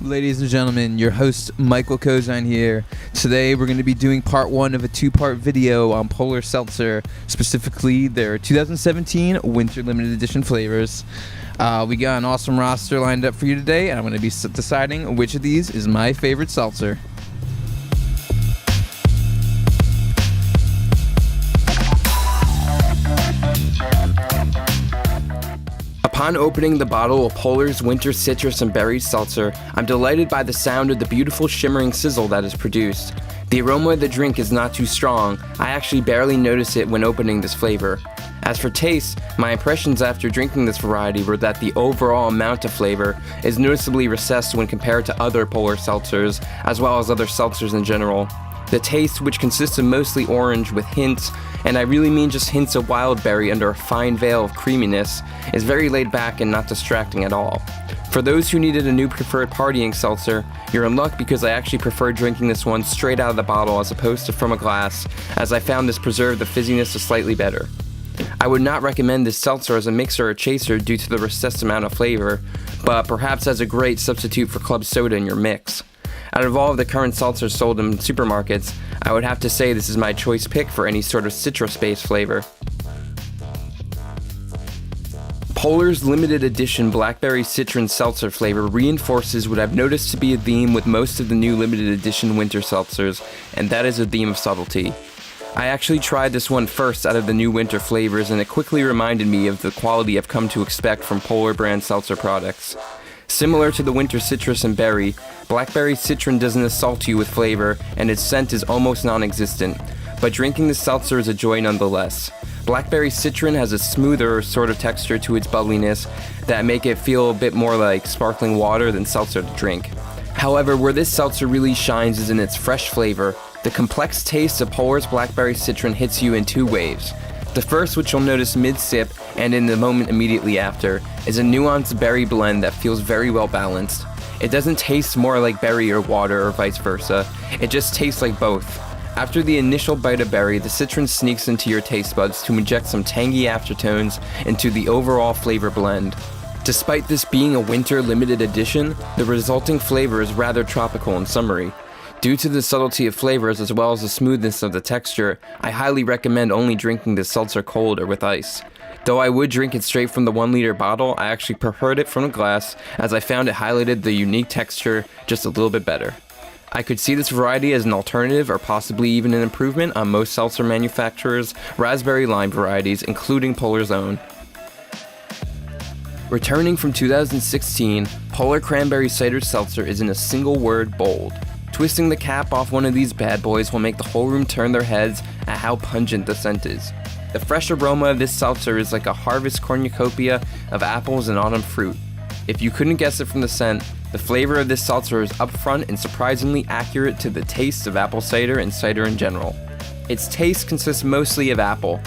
Ladies and gentlemen, your host Michael Kozine here. Today we're going to be doing part one of a two-part video on Polar Seltzer, specifically their 2017 Winter Limited Edition flavors. We got an awesome roster lined up for you today, and I'm going to be deciding which of these is my favorite seltzer. Upon opening the bottle of Polar's Winter Citrus and Berry Seltzer, I'm delighted by the sound of the beautiful shimmering sizzle that is produced. The aroma of the drink is not too strong. I actually barely notice it when opening this flavor. As for taste, my impressions after drinking this variety were that the overall amount of flavor is noticeably recessed when compared to other Polar Seltzers, as well as other seltzers in general. The taste, which consists of mostly orange with hints, and I really mean just hints of wild berry under a fine veil of creaminess, is very laid back and not distracting at all. For those who needed a new preferred partying seltzer, you're in luck because I actually prefer drinking this one straight out of the bottle as opposed to from a glass, as I found this preserved the fizziness slightly better. I would not recommend this seltzer as a mixer or chaser due to the recessed amount of flavor, but perhaps as a great substitute for club soda in your mix. Out of all of the current seltzers sold in supermarkets, I would have to say this is my choice pick for any sort of citrus-based flavor. Polar's limited edition Blackberry Citron Seltzer flavor reinforces what I've noticed to be a theme with most of the new limited edition winter seltzers, and that is a theme of subtlety. I actually tried this one first out of the new winter flavors, and it quickly reminded me of the quality I've come to expect from Polar brand seltzer products. Similar to the winter citrus and berry, Blackberry Citron doesn't assault you with flavor, and its scent is almost non-existent, but drinking this seltzer is a joy nonetheless. Blackberry Citron has a smoother sort of texture to its bubbliness that make it feel a bit more like sparkling water than seltzer to drink. However, where this seltzer really shines is in its fresh flavor. The complex taste of Polar's Blackberry Citron hits you in two waves. The first, which you'll notice mid-sip and in the moment immediately after, is a nuanced berry blend that feels very well balanced. It doesn't taste more like berry or water or vice versa, it just tastes like both. After the initial bite of berry, the citron sneaks into your taste buds to inject some tangy aftertones into the overall flavor blend. Despite this being a winter limited edition, the resulting flavor is rather tropical and summery. Due to the subtlety of flavors as well as the smoothness of the texture, I highly recommend only drinking this seltzer cold or with ice. Though I would drink it straight from the 1 liter bottle, I actually preferred it from a glass as I found it highlighted the unique texture just a little bit better. I could see this variety as an alternative or possibly even an improvement on most seltzer manufacturers' raspberry lime varieties, including Polar's own. Returning from 2016, Polar Cranberry Cider Seltzer is in a single word: bold. Twisting the cap off one of these bad boys will make the whole room turn their heads at how pungent the scent is. The fresh aroma of this seltzer is like a harvest cornucopia of apples and autumn fruit. If you couldn't guess it from the scent, the flavor of this seltzer is upfront and surprisingly accurate to the taste of apple cider and cider in general. Its taste consists mostly of apple.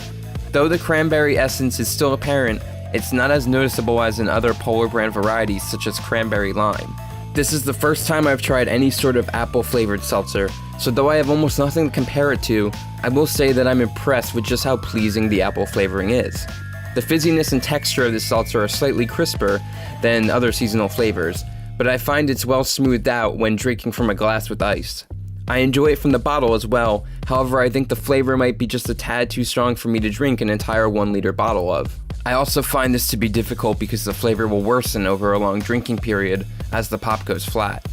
Though the cranberry essence is still apparent, it's not as noticeable as in other Polar brand varieties such as cranberry lime. This is the first time I've tried any sort of apple-flavored seltzer, so though I have almost nothing to compare it to, I will say that I'm impressed with just how pleasing the apple flavoring is. The fizziness and texture of this seltzer are slightly crisper than other seasonal flavors, but I find it's well smoothed out when drinking from a glass with ice. I enjoy it from the bottle as well, however I think the flavor might be just a tad too strong for me to drink an entire 1 liter bottle of. I also find this to be difficult because the flavor will worsen over a long drinking period as the pop goes flat.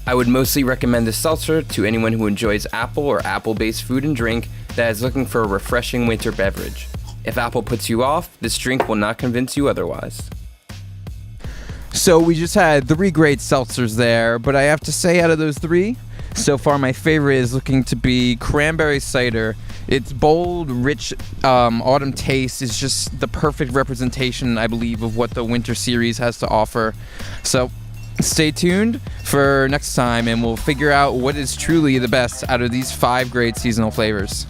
I would mostly recommend this seltzer to anyone who enjoys apple or apple-based food and drink that is looking for a refreshing winter beverage. If apple puts you off, this drink will not convince you otherwise. So we just had 3 great seltzers there, but I have to say out of those 3, so far my favorite is looking to be Cranberry Cider. Its bold, rich autumn taste is just the perfect representation, I believe, of what the winter series has to offer. So stay tuned for next time and we'll figure out what is truly the best out of these 5 great seasonal flavors.